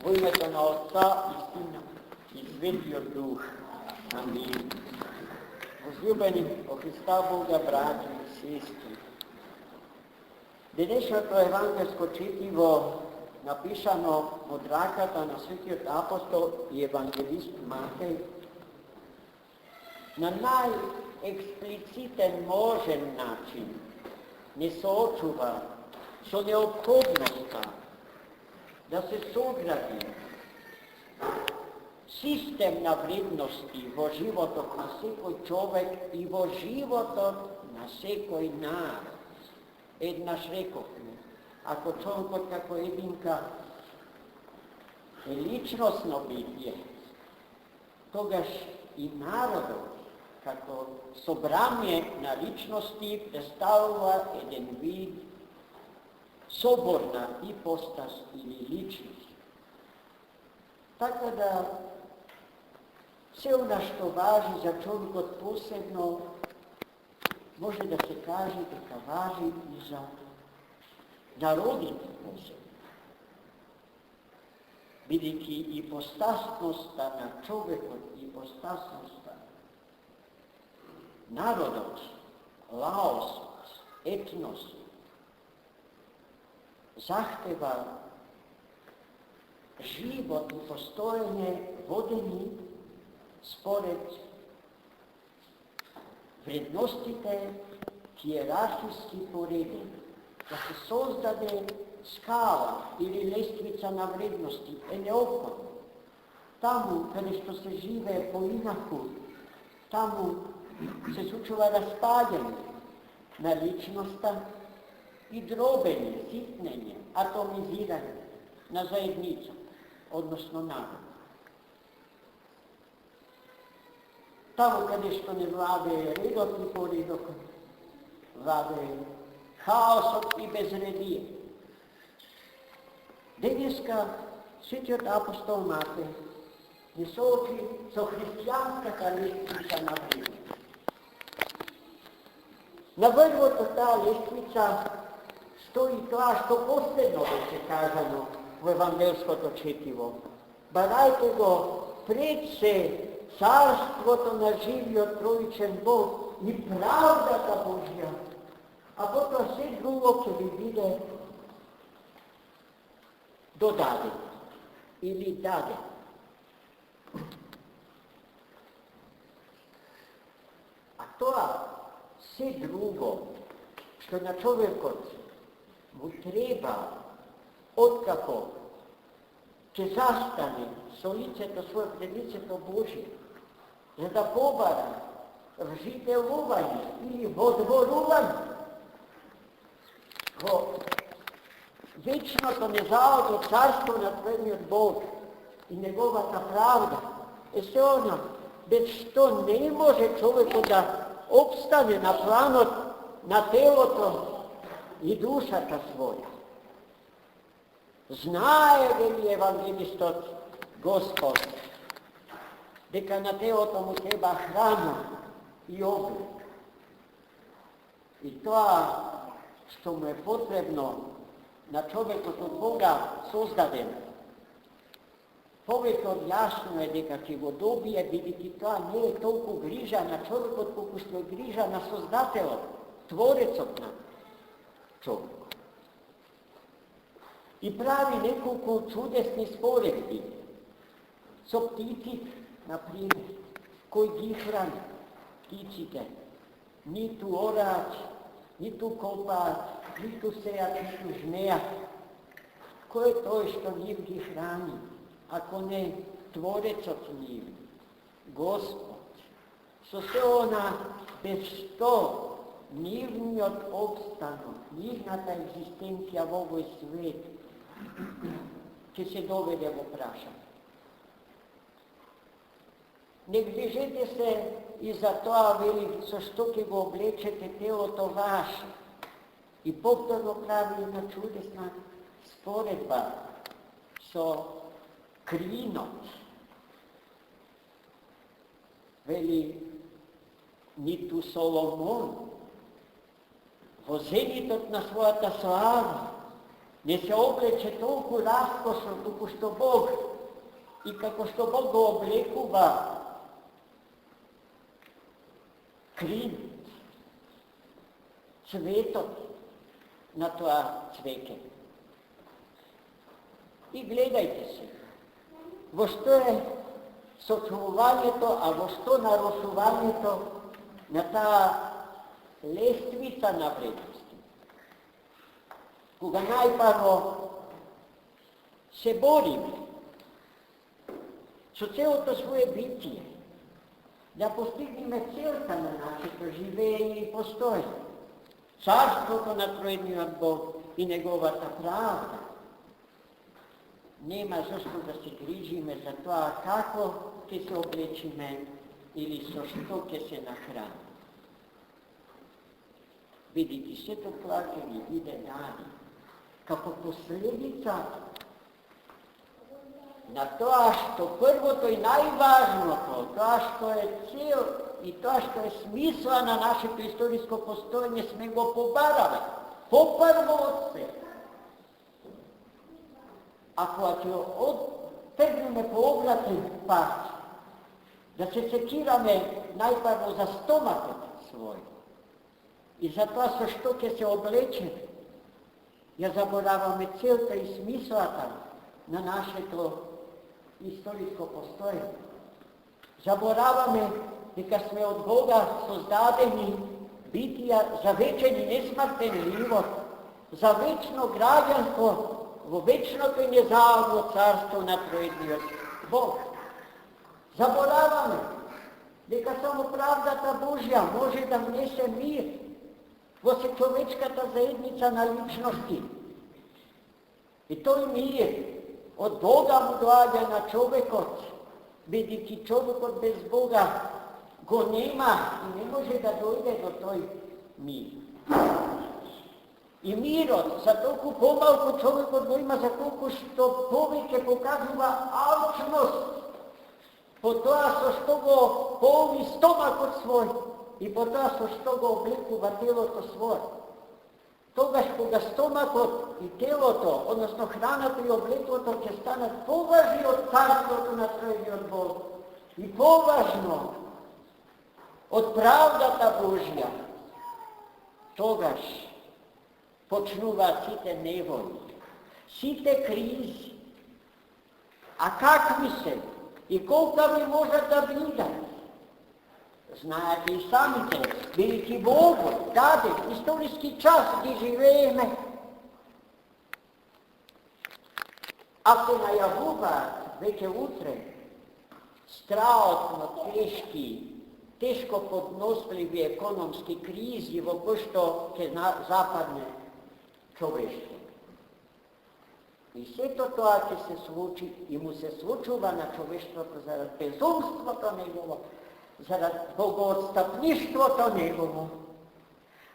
U imето на Отца и Сина и Светиот Дух. Амин. Возлюбени во Христа Бога, браќи и сестри, денешното евангелско четиво, напишано од раката на Светиот апостол и евангелист Матеј, на најексплицитен можен начин не соочува со неопходноста да се согради систем на вредности во животот на секој човек и во животот на секој народ. Еднаш рековме, ако човекот како единка е личносно битие, тогаш и народот како собрание на личности представува еден вид соборна ипостас или личност. Така да се она што важи за човекот посебно, може да се каже дека важи и за народите посебно. Бидејќи ипостасноста на човекот, ипостасноста народот, лаосот, етносот, захтева живот и постоење водени според вредностите хиерархиски поредени. Да се создаде скала или лествица на вредности е неопходно. Таму каде што се живее поинаку, таму се случува распаѓање на личноста и дробење, ситнење, атомизирање на заедница, односно народ. Таму каде што не владее редот и поредок, владее хаосот и безредие. Денеска Светиот апостол Матеј не соочи со христијанската лествица на вредност. На врвото таа лествица стои тоа што последно беше кажано во евангелското четиво. Барајте го пред се царството на живиот троичен Бог и правдата Божја, а потоа се друго ќе ви биде додаден или даден. А тоа се друго што на човекот му треба откако ќе застане со лицето свое пред лицето Божие, за да побара вжителување или водворување во вечното незаодно царство на твојниот Бог и неговата правда, е се она без што не може човекот да обстане на планот на телото и душата своја. Знае, вели евангелистот Господ, дека на телото му треба храна и облек. И тоа што му е потребно на човекот од Бога создаден, повеќе од јасно е дека ќе го добие, бидејќи тоа не е толку грижа на човекот, колку што е грижа на Создателот, Творецот на човекот. И прави неколку чудесни споредби со птиците, например, кој ги храни птиците, ниту ораат, ниту копаат, ниту сеат, ниту жнеат. Кој е тој што нив ги храни, ако не Творецот нив, Господ? Со се она без што нивниот обстанок, нивната екзистенција во овој свет ќе се доведе во прашање. Не грижете се и за тоа, вели, со што ќе го облечете телото ваше. И повторно прави една чудесна споредба со кринот. Вели, ниту Соломон во зенитот на својата слава ne se obleče toliko raskošno, kako što Bog i kako što Bog ga oblekuva krin, cvetot na toa cveke. I gledajte se, во što je sočuvanje-то, a во što narušuvanje-то na ta lestvica na vrednosti. Koga najprvo se borime so celото svoje bitije, da postigneme целта на нашето живење и постојање, царството на троедниот Бог и неговата правда. Нема зашто да се грижиме за тоа како ќе се облечиме или со што ќе се нахраним. Бидејќи сето плаќа ни биде дадено како последица на тоа што првото и најважното, тоа што е цел и тоа што е смисла на нашето историско постојање сме го побарале, попрво од се. Ако ќе оттегнеме по обратен пат, да се секираме најпрво за стомакот свој и за тоа со што ќе се облечеме, ја забораваме целта и смислата на нашето историско постојање. Забораваме дека сме од Бога создадени битија за вечен и несмртен живот, за вечно граѓанство во вечното и незаводно царство на троедниот Бог. Забораваме дека само правдата Божја може да внесе мир во човечката заедница на личности. И тој мир од Бога му доаѓа на човекот, бидејќи човекот без Бога го нема и не може да дојде до тој мир. И мирот, за толку помалку човекот го има, за толку што повеќе покажува алчност, по тоа со што го полни стомакот свој и по тоа со што го облекува телото свој. Тогаш кога стомакот и телото, односно храната и облеклото ќе станат поважни од царството на троедниот Бог и поважно од правдата Божја, тогаш почнуваат сите неволи, сите кризи. А какви се и колкави можат да бидат? Знаете и самите, бидејќи во овој даден историски час ги живееме. Ако најавуваат веќе утре страотно тешко подносливи економски кризи во кои што ќе западне човештво. И сето тоа ќе се случи и му се случува на човештвото зарад безумството негово, зарад богоотстапништвото негово,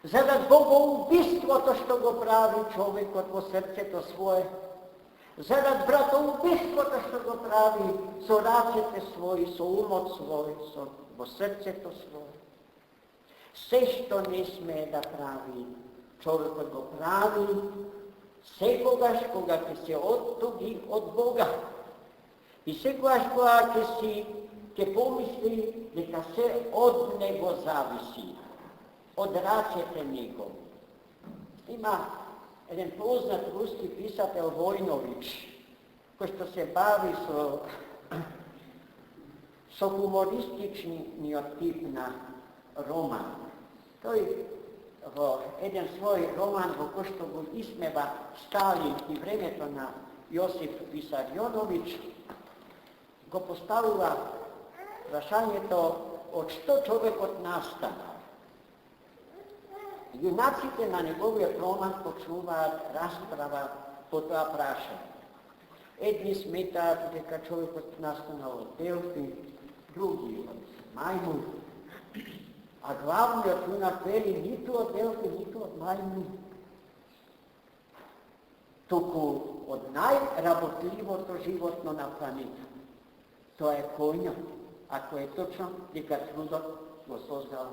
зарад богоубиството што го прави човекот во срцето свое, зарад братоубиството што го прави со рацете своји, со умот свој, во срцето своје. Се што не смее да прави, човекот го прави секогаш кога ќе се оттуги од Бога. И секогаш кога ќе помисли дека се од него зависи, од рацете него. Има еден познат руски писател Војнович, кој што се бави со хумористичниот тип на роман. Тој во еден свој роман во кој што го исмева Сталин и времето на Јосиф Висарионович, го поставува прашањето од што човекот настана. Јунаците на неговиот роман почнуваат расправа по тоа прашање. Едни сметаат дека човекот настанал од Делфи, други од мајмун, а главниот јунак вели ниту од Делфи, ниту од мајмун, туку од најработливото животно на планета. Тоа е коњот, ако е точно дека трудот го создал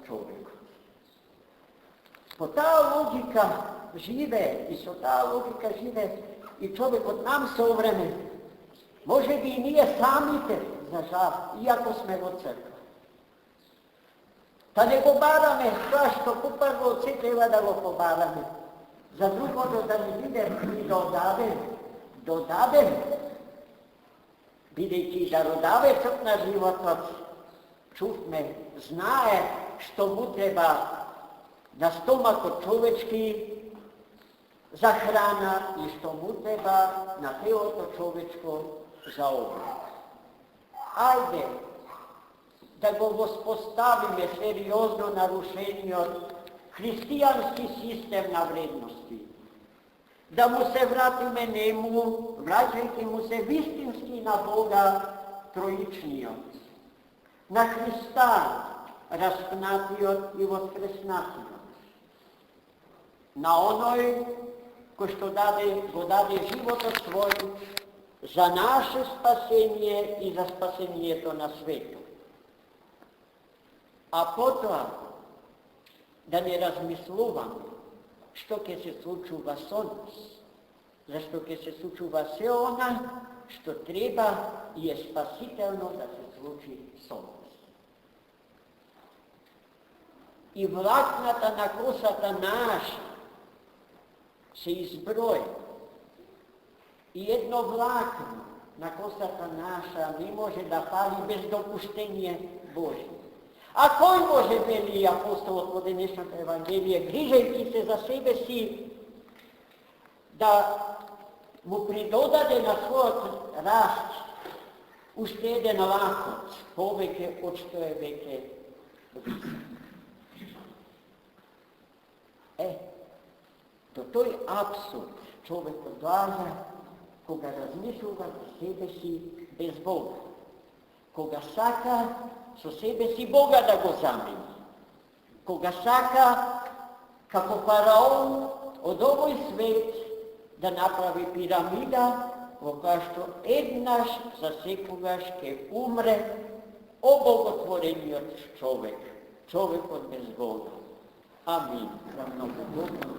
човекот. Po ta logika žive i so ta logika žive i čovjek od nam sovremen. Može bi i nije samite za žal, iako sme od crkva. Ta ne go barame, zašto? Prvo od sve treba da go pobarame. Za drugo da ne vide i dodadem. Videći da rodave crkna životoc, čufme, znaje što mu treba na stomak od čovečki za hrana i što mu treba na telo čovečko za obrok. Ajde, da go uspostavime seriozno narušenje od hristijanski sistem na vrednosti. Da mu se vratime njemu, vraćajte mu se vistinski na Boga trojičnijom. Na Hrista raspnatio i voskresnatio. Na onoj ko što go dade život svoj za naše spasenje i za spasenje to na svetu. A potom da ne razmisluvamo što ke se slučuva s nas, zašto ke se slučuva sve ona što treba i je spasitelno da se sluči s nas. I vlaknata na kosata naša se izbroje. I jedno vlakno na kosata naša ne može da pali bez dopuštenja Božje. A koji može, veli apostol od današnjeg evangelije, grižajući se za sebe si, da mu pridodade na svoj rast, uštede na lakoc, poveke od što je veke visok. Do toj apsurd čovjek odlaza, koga razmišljuva za sebe si bez Boga, koga saka so sebe si Boga da go zameni, koga saka kako faraon od ovoj svet da napravi piramida, koga što jednaš za sekogaš ke umre obogotvoreni od čovjek od bez Boga. Amin. Za mnogo Boga.